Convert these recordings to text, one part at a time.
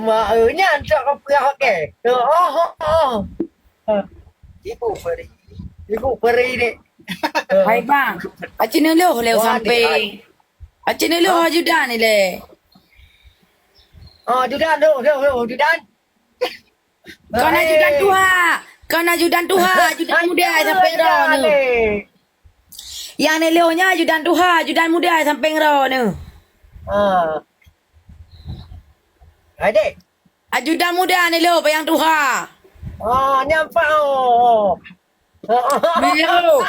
Maknya tak apa ke. Ibu peri. Ibu peri ni. Hai bang. Aci nuluh leo sampai. Aci nuluh ajudan ni le. Judan judan. Kau nak ajudan tuha. Kau nak ajudan tuha. Ajudan muda sampai ro ni. Yang ni leonya ajudan tuha. Ajudan muda sampai ro ni. Adik. Ajudan muda ni leo yang tuha. Nyampak Biru.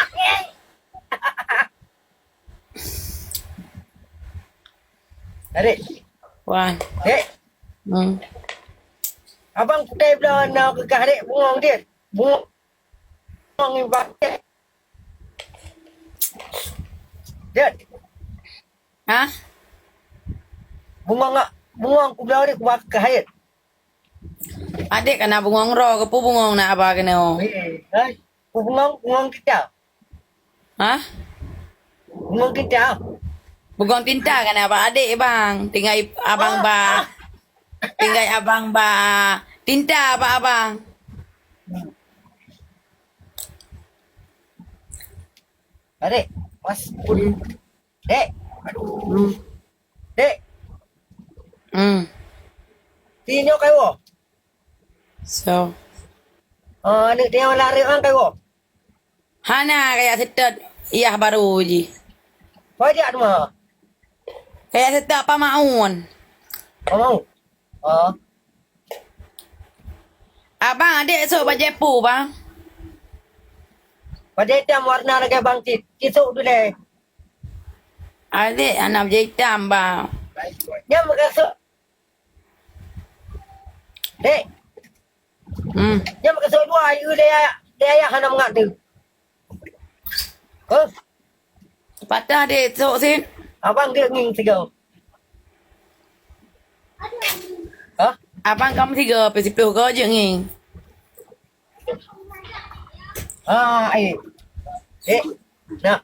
Adik. Wan. Dek. Abang kutai pula nak ke adik bungong dia. Bungong ni pakai. Dia. Hah? Bungong ku belah dia ku pakai hayat. Adik kena bungong ro ke pu bungong nak apa kena? Ku bungong kita. Hah? Bungong kita. Bungong tinta kena apa adik bang? Tinggal abang ba. Tinggal abang ba. Tinta apa abang? Adik, mas pun. Dek. Dek, tinyo kayo. So. Anak dia orang lari orang kayo. Hana kayak setet iya baru je. Pajak tu mah. Kayak setet apa maun. Mau. Abang adik esok baju pu bang. Pajak hitam warna lagi bang kisuk tu deh. Adik anak baju hitam bang. Dia makasuk. Dek. Dia makasuk dua ayu dia ayah hana mengat tu. Patah adik esok sin. Abang dia nging tiga. Abang kamu tiga pesipih ke je nging. Ai. Dek. Nak.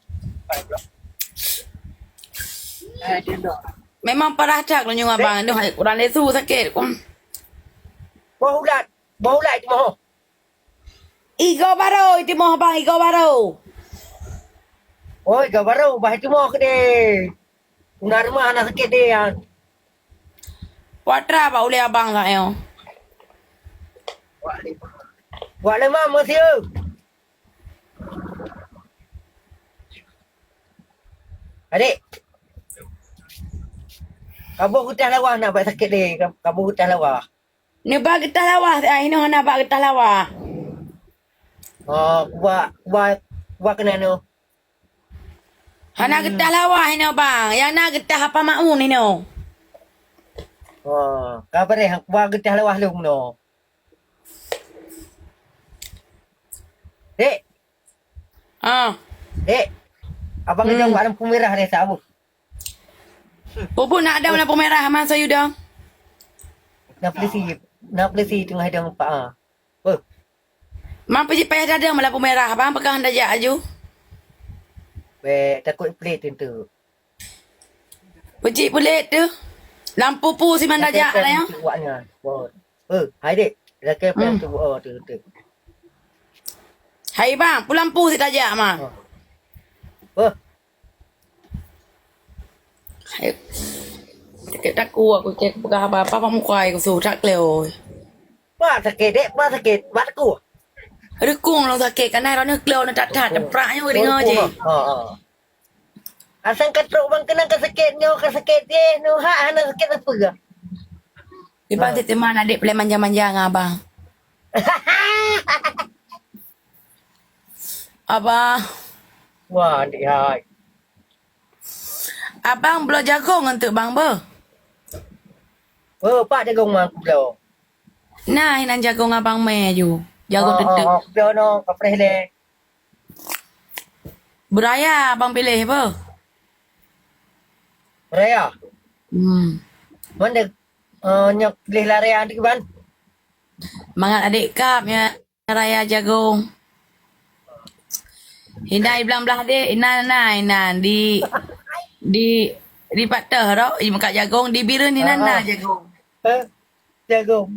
Memang parah cak lu nyung abang. Aduh kurang lesu sakit. Bau ulat tu mah. Igo baru itu mau bang igo baru. Oi, baru bah tu mah ke deh. Unar mah anak sakit dia. Watra apa oleh abang tak yo? Buat lemah monsieur. Adik. Kabur hutang lawah nak buat sakit dia. Kabur hutang lawah. Ni bagi getah lawa. Ini nak bagi getah lawa. Buat kena tu. Hana getah lawa ini bang. Yang nak getah apa maun ini. Kabar dia buat getah lawah lu no. Dek. Dek. Abang dia buat lampu merah dia sabu. Pupu nak ada lampu merah masa you dah. Nak polisi tengah ada empat. Mampu je payah ada lampu merah bang pegang dah aju. Takut plate tu. Pecik bulet tu. Lampu pu si mana dah lah ya. Buatnya. Hai dek. Rakyat pen tu tu. Hai bang, pu lampu si tajak mah. Hai. Sakit takut aku cek pegang apa-apa muka aku surat leo. Sakit dek, sakit. Bat aku. Aduh kung lo sakit kan ai nó leo nó tat tempraknya we dengar je. Asal katruk bang kena kesakitnya, kesakit dia. Hana sakit apa ke? Di pantai teman adik boleh manja-manja dengan abang. Abang. Wah, adik hai. Abang belum jagung untuk bang ber. Pak jagung mak belum. Nah, hinan jagung abang me ju. Jagung tetek. Belum no, kapres le. Beraya abang pilih apa? Raya. Mana nyak pilih lari adik ban? Mangat adik kap ya raya jagung. Hinai belang belah adik, inan di di patah ro, i makan jagung di biru ni nana jagung. Jagung.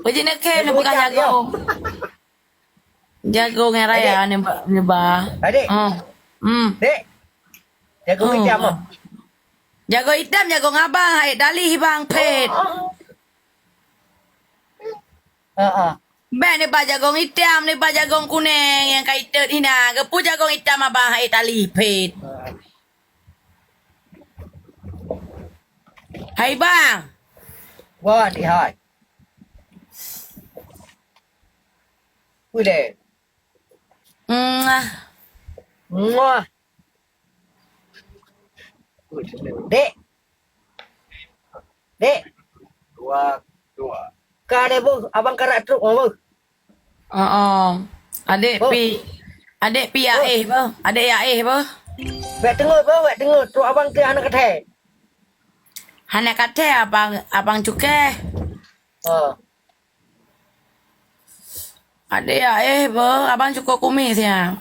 Wajib nak kem nak bukan jagung. Jagung yang raya ni ba. Adik. Dek. Jagung hitam ah. Jagung hitam jagung abang, hai dalih bang pet. Ben ni ba jagung hitam ni ba jagung kuning yang kaitan ni nah. Gepu jagung hitam abang hai dalih pet. Hai bang. Wah, đi hỏi. Ui đề. Mua. Dek. Dek. Dua. Ka deh bu, abang karak truk bu. Adik pi aih ba? Adik aih ba? Wek tengok bu, wek tengok truk abang ke anak kethe. Hana kate abang cuke. Adik aih ba? Abang cukup kumis ya.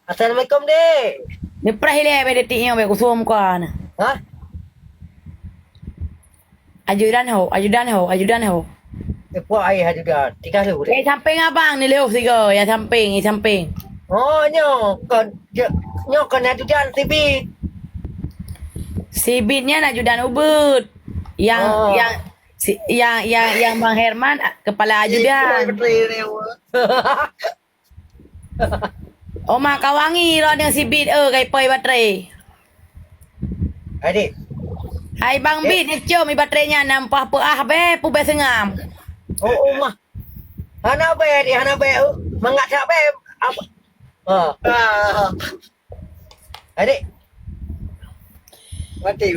Assalamualaikum dek. Ni prahile be detiknya be kusum kan. Hah? Ajudan ho. Puak ayah juga. 3 lu dek. Samping abang ni leo siga, yang samping. Oh, nyo kon ajudan tibi. Sibitnya ajudan ubud. Yang Bang Herman kepala ajudan. Oma kawangi lo yang sibit kai poi baterai. Adik. Hai Bang Bit ni cium baterainya nampak apa be pu be sengam. Oh, mah. Hana be di hana be. Mangak tak be. Apa? Adik. Mati.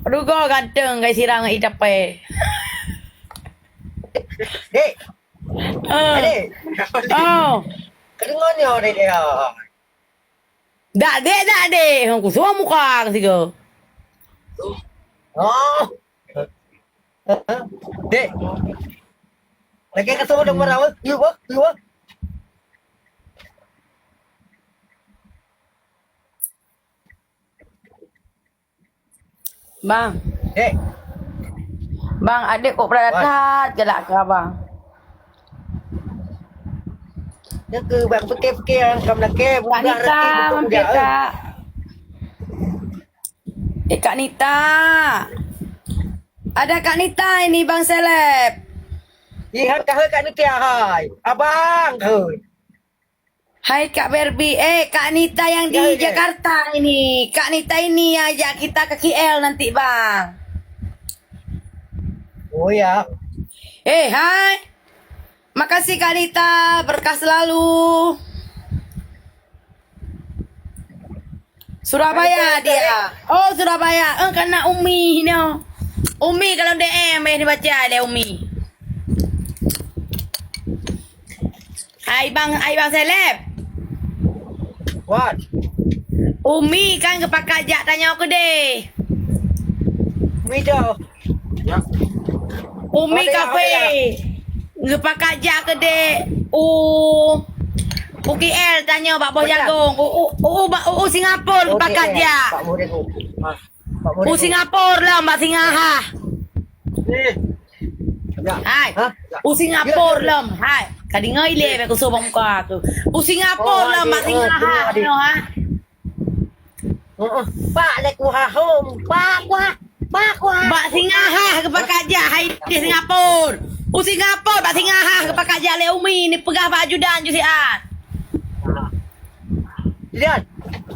Rugo ganteng kai sirang itape. Dek. Adik. Oh. Kedengar ni orang dia. Dak dek. Aku semua muka siga. Oh. Dek. Lagi ka semua dah marah. You. Bang. Dek. Bang, adik kok beradat gelak ke abang? Dia ke bang fikir-fikir yang kamu nak ke Kak Nita, mampir Kak. Kak Nita. Ada Kak Nita ini Bang Seleb. Lihat Kak Nita hai. Abang ke. Hai Kak Berbi. Kak Nita yang di Jakarta ini. Kak Nita ini ajak kita ke KL nanti Bang. Oh ya. Hai. Makasih Kak Nita, berkah selalu. Surabaya dia. Oh Surabaya. Kena Umi ni. Umi kalau DM ni baca ada Umi. Hai Bang Seleb. What? Umi kan kepak ajak tanya aku deh. Umi dah. Ya. Umi kafe. Kepak ajak ke deh. UKL tanya Pak Bos Jagung. Singapura kepak ajak. Pak Murid. Singapura lah Mbak Singaha. Hai. Singapura lah. Hai. Kadi ngoile aku suruh muka aku. Singapura lah Mbak Singaha. Pak leku hahum. Pak Mbak Singaha kepak ajak hai di Singapura. Singapura Mbak Singaha kepak ajak le Umi ni pegah Pak Ajudan je sian. Lihat.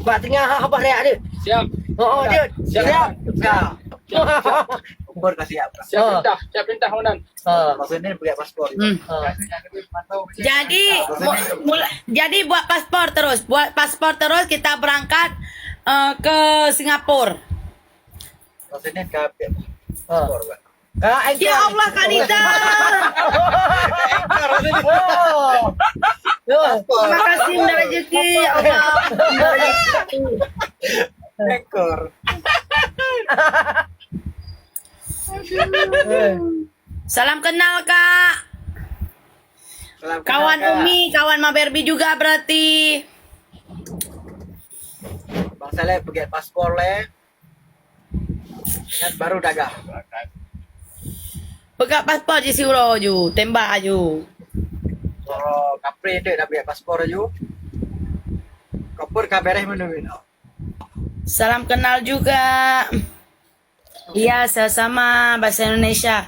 Pak Singaha apa reak dia? Siap. Oh, dia. Siap. Umur kasih apa? Siap perintah komandan. Maksudnya pakai paspor. Jadi buat paspor terus kita berangkat ke Singapura. Maksudnya ke paspor, Pak. Ya Allah Kanita. Terima kasih udah rezeki ya Allah. Ekor. Salam kenal Kak. Salam Kawan kenal, Kak. Umi, kawan Ma Barbie juga berarti. Bang Saleh pergi paspor le. Kan baru dagang. Pegang paspor je suruh ju, tembak ju. Oh, kapre dek dah pergi paspor aja. Kapur kabareh menuin. Salam kenal juga. Iya, sama bahasa Indonesia.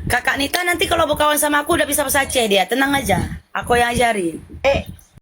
Kakak Nita nanti kalau berkawan sama aku udah bisa bahasa Aceh dia. Tenang aja. Aku yang ajarin.